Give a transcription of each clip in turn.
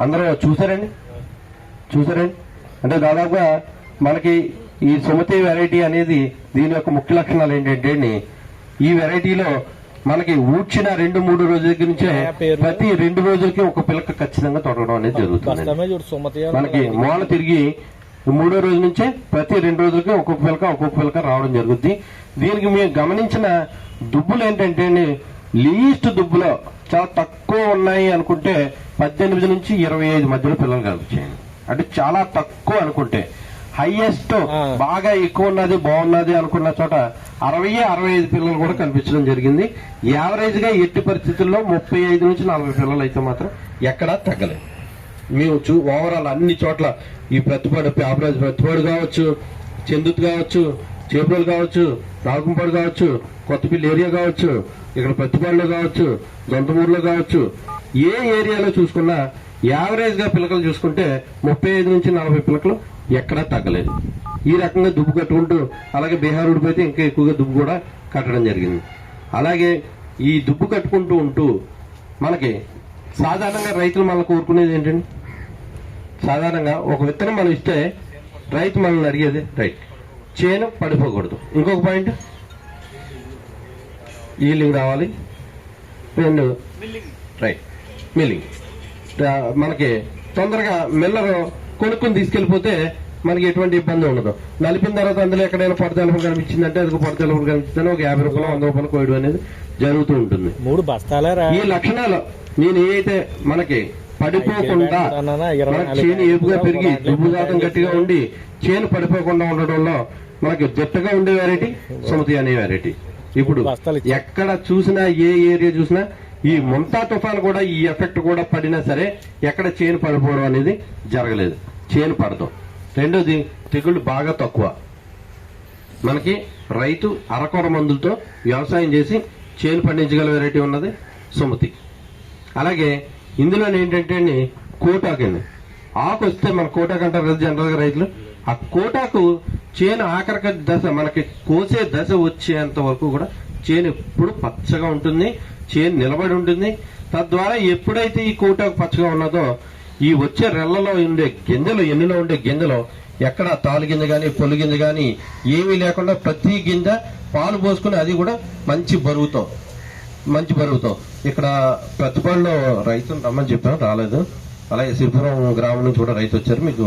అందరూ చూసారండి అంటే దాదాపుగా మనకి ఈ సుమతి వెరైటీ అనేది దీని యొక్క ముఖ్య లక్షణాలు ఏంటంటే ఈ వెరైటీలో మనకి ఊడ్చిన 2-3 రోజుల దగ్గర నుంచే ప్రతి 2 రోజులకి ఒక పిలక ఖచ్చితంగా తొడగడం అనేది జరుగుతుంది. మనకి మూల తిరిగి 3వ రోజు నుంచే ప్రతి 2 రోజులకి ఒక్కొక్క పిలక రావడం జరుగుద్ది. దీనికి మీరు గమనించిన దుబ్బులు ఏంటంటే లీస్ట్ దుబ్బులో చాలా తక్కువ ఉన్నాయి అనుకుంటే 18 నుంచి 25 మధ్యలో పిల్లలు కనిపించాయండి. అంటే చాలా తక్కువ అనుకుంటే, హైయెస్ట్ బాగా ఎక్కువ ఉన్నది బాగున్నది అనుకున్న చోట 60-65 పిల్లలు కూడా కనిపించడం జరిగింది. యావరేజ్ గా ఎట్టి పరిస్థితుల్లో 35 నుంచి 40 పిల్లలు అయితే మాత్రం ఎక్కడా తగ్గలేదు. మేము ఓవరాల్ అన్ని చోట్ల ఈ ప్రతిపాడు కావచ్చు, చెందుతు కావచ్చు, చేపలు కావచ్చు, రాకుంపాడు కావచ్చు, కొత్తపల్లి ఏరియా కావచ్చు, ఇక్కడ ప్రతిపాడులో కావచ్చు, దొంతమూరులో కావచ్చు, ఏ ఏరియాలో చూసుకున్నా యావరేజ్ గా పిలకలు చూసుకుంటే 35 నుంచి 40 పిలకలు ఎక్కడా తగ్గలేదు. ఈ రకంగా దుబ్బు కట్టుకుంటూ, అలాగే బీహార్ ఊడిపోతే ఇంకా ఎక్కువగా దుబ్బు కూడా కట్టడం జరిగింది. అలాగే ఈ దుబ్బు కట్టుకుంటూ ఉంటూ మనకి సాధారణంగా రైతులు మనకు కోరుకునేది ఏంటండి, సాధారణంగా ఒక విత్తనం మనం ఇస్తే రైతు మనల్ని అడిగేది రైట్ చేను పడిపోకూడదు. ఇంకొక పాయింట్ ఈల్డింగ్ రావాలి, రెండు రైట్ మిల్లింగ్. మనకి తొందరగా మిల్లరు కొనుక్కుని తీసుకెళ్లిపోతే మనకి ఎటువంటి ఇబ్బంది ఉండదు. నలిపిన తర్వాత అందులో ఎక్కడైనా పొడతెలపం కనిపించిందంటే అది పొడతెలపం కనిపించిందని ఒక 50 రూపాయలు 100 రూపాయలు కోయడం అనేది జరుగుతూ ఉంటుంది. 3 బస్తాలే ఈ లక్షణాలు నేను ఏదైతే మనకి పడిపోకుండా చేను ఏపుగా పెరిగి దుబ్బు శాతం గట్టిగా ఉండి చేను పడిపోకుండా ఉండడంలో మనకి దిట్టగా ఉండే వెరైటీ సుమతి అనే వెరైటీ. ఇప్పుడు ఎక్కడ చూసినా ఏ ఏరియా చూసినా ఈ ముంతా తుఫాన్ కూడా ఈ ఎఫెక్ట్ కూడా పడినా సరే ఎక్కడ చేను పడిపోవడం అనేది జరగలేదు, చేను పడదు. రెండోది తెగుళ్లు బాగా తక్కువ. మనకి రైతు అరకొర మందులతో వ్యవసాయం చేసి చేను పండించగల వెరైటీ ఉన్నది సుమతి. అలాగే ఇందులో ఏంటంటే కోటాకండి, ఆకు వస్తే మన కోటాకు అంటారు కదా జనరల్ గా రైతులు. ఆ కోటాకు చేను ఆఖరిక దశ మనకి కోసే దశ వచ్చేంత వరకు కూడా చేను ఎప్పుడు పచ్చగా ఉంటుంది, చేను నిలబడి ఉంటుంది. తద్వారా ఎప్పుడైతే ఈ కోటాకు పచ్చగా ఉన్నదో ఈ వచ్చే రెల్లలో ఉండే గింజలు, ఎన్నిలో ఉండే గింజలు ఎక్కడ తాలు గింజ గాని పొల్లు గింజ గాని ఏమీ లేకుండా ప్రతి గింజ పాలు పోసుకుని అది కూడా మంచి బరువుతో ఇక్కడ ప్రతిపాడులో రైతు రమ్మని చెప్పాం, రాలేదు. అలాగే సిరిపురం గ్రామం నుంచి కూడా రైతు వచ్చారు, మీకు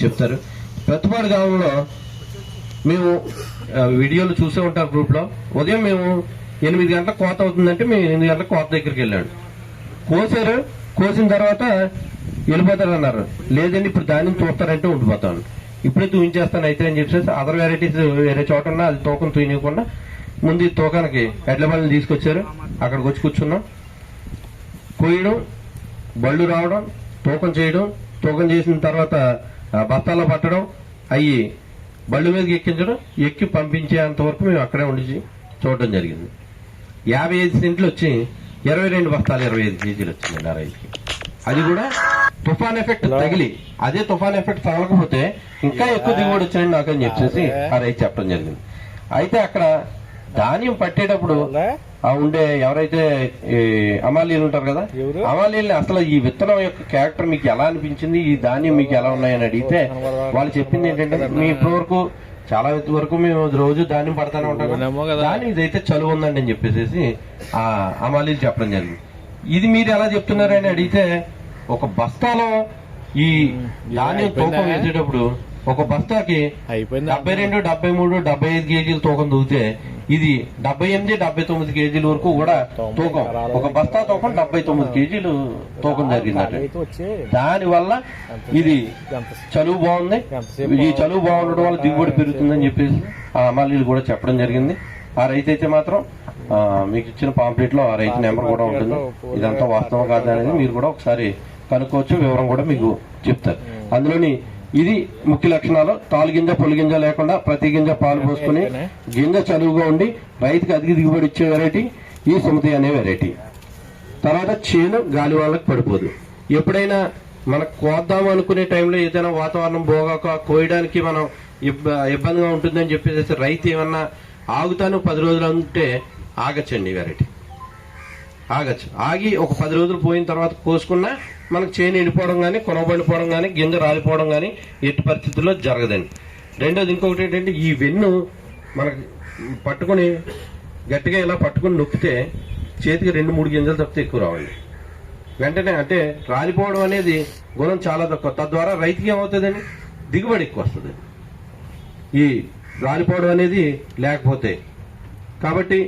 చెప్తారు. ప్రతిపాడు గ్రామంలో మేము వీడియోలు చూసే ఉంటారు గ్రూప్ లో. ఉదయం మేము 8 గంటలకు కోత అవుతుందంటే మేము 8 గంటలకు కోత దగ్గరికి వెళ్ళాడు. కోసారు, కోసిన తర్వాత వెళ్ళిపోతారు అన్నారు. లేదండి ఇప్పుడు ధాన్యం చూస్తారంటే ఉండిపోతాను, ఇప్పుడే తూయించేస్తాను అయితే అని చెప్పేసి అదర్ వెరైటీస్ వేరే చోట ఉన్నా అది తూకం తూయనివ్వకుండా ముందు ఈ తూకానికి ఎడ్ల బళ్ళని తీసుకొచ్చారు. అక్కడికి వచ్చి కూర్చున్నాం. కోయడం, బళ్ళు రావడం, తూకం చేయడం, తూకం చేసిన తర్వాత బస్తాలో పట్టడం, అయ్యి బళ్ళు మీదకి ఎక్కించడం, ఎక్కి పంపించేంత వరకు మేము అక్కడే ఉండి చూడడం జరిగింది. 55 సెంట్లు వచ్చి 22 బస్తాలు 25 కేజీలు వచ్చిందండి ఆ రైతుకి. అది కూడా తుఫాన్ ఎఫెక్ట్ తగిలి, అదే తుఫాన్ ఎఫెక్ట్ తగలకపోతే ఇంకా ఎక్కువ దిగుబడి వచ్చిందని నాకని చెప్పేసి ఆ రైతు చెప్పడం జరిగింది. అయితే అక్కడ ధాన్యం పట్టేటప్పుడు ఆ ఉండే ఎవరైతే అమాలీలు ఉంటారు కదా, అమాలీల్ని అసలు ఈ విత్తనం యొక్క క్యారెక్టర్ మీకు ఎలా అనిపించింది, ఈ ధాన్యం మీకు ఎలా ఉన్నాయని అడిగితే వాళ్ళు చెప్పింది ఏంటంటే మీ ఇప్పటి వరకు చాలా వరకు మేము రోజు ధాన్యం పడతానే ఉంటాం కానీ ఇదైతే చలువ ఉందండి అని చెప్పేసి ఆ అమాలీలు చెప్పడం జరిగింది. ఇది మీరు ఎలా చెప్తున్నారని అడిగితే ఒక బస్తాలో ఈ ధాన్యం తూకం వేసేటప్పుడు ఒక బస్తాకి 72, 73, 75 కేజీలు తూకం దూకితే ఇది 78, 79 కేజీల వరకు కూడా తూకం, ఒక బస్తా తూకం 79 కేజీలు తూకం జరిగిందట. దానివల్ల ఇది చలువు బాగుంది, ఈ చలువు బాగుండడం వల్ల దిగుబడి పెరుగుతుందని చెప్పేసి ఆ అమాలీలు కూడా చెప్పడం జరిగింది. ఆ రైతు అయితే మాత్రం మీకు ఇచ్చిన పాంప్లెట్ లో ఆ రైతు నెంబర్ కూడా ఉంటుంది. ఇదంతా వాస్తవం కాదు అనేది మీరు కూడా ఒకసారి కనుక్కోవచ్చు, వివరం కూడా మీకు చెప్తారు. అందులోని ఇది ముఖ్య లక్షణాలు. తాలు గింజ పొలి గింజ లేకుండా ప్రతి గింజ పాలు పోసుకుని గింజ చలువుగా ఉండి రైతుకి అధిక దిగుబడి ఇచ్చే వెరైటీ ఈ సుమతి అనే వెరైటీ. తర్వాత చేను గాలి వాళ్ళకి పడిపోదు. ఎప్పుడైనా మనకు కోద్దాం అనుకునే టైంలో ఏదైనా వాతావరణం పోగాక కోయడానికి మనం ఇబ్బందిగా ఉంటుందని చెప్పేసి రైతు ఏమన్నా ఆగుతాను 10 రోజులు అంటే ఆగచ్చండి వెరైటీ, ఆగచ్చు. ఆగి ఒక 10 రోజులు పోయిన తర్వాత కోసుకున్నా మనకు చేను ఎండిపోవడం కానీ కొనబడిపోవడం కానీ గింజ రాలిపోవడం కానీ ఎట్టి పరిస్థితుల్లో జరగదండి. రెండోది ఇంకొకటి ఏంటంటే ఈ వెన్ను మనకు పట్టుకుని గట్టిగా ఇలా పట్టుకుని నొక్కితే చేతికి 2-3 గింజలు తప్పితే ఎక్కువ రావండి. వెంటనే అంటే రాలిపోవడం అనేది గుణం చాలా తక్కువ. తద్వారా రైతుకి ఏమవుతుందండి, దిగుబడి ఎక్కువ వస్తుంది ఈ రాలిపోవడం అనేది లేకపోతే. కాబట్టి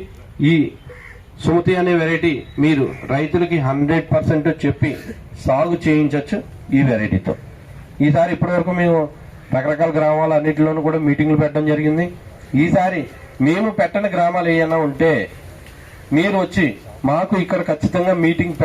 ఈ సుమతి అనే వెరైటీ మీరు రైతులకి 100% చెప్పి సాగు చేయించవచ్చు ఈ వెరైటీతో. ఈసారి ఇప్పటివరకు మేము రకరకాల గ్రామాలు అన్నింటిలోనూ కూడా మీటింగ్లు పెట్టడం జరిగింది. ఈసారి మేము పెట్టని గ్రామాలు ఏమైనా ఉంటే మీరు వచ్చి మాకు ఇక్కడ ఖచ్చితంగా మీటింగ్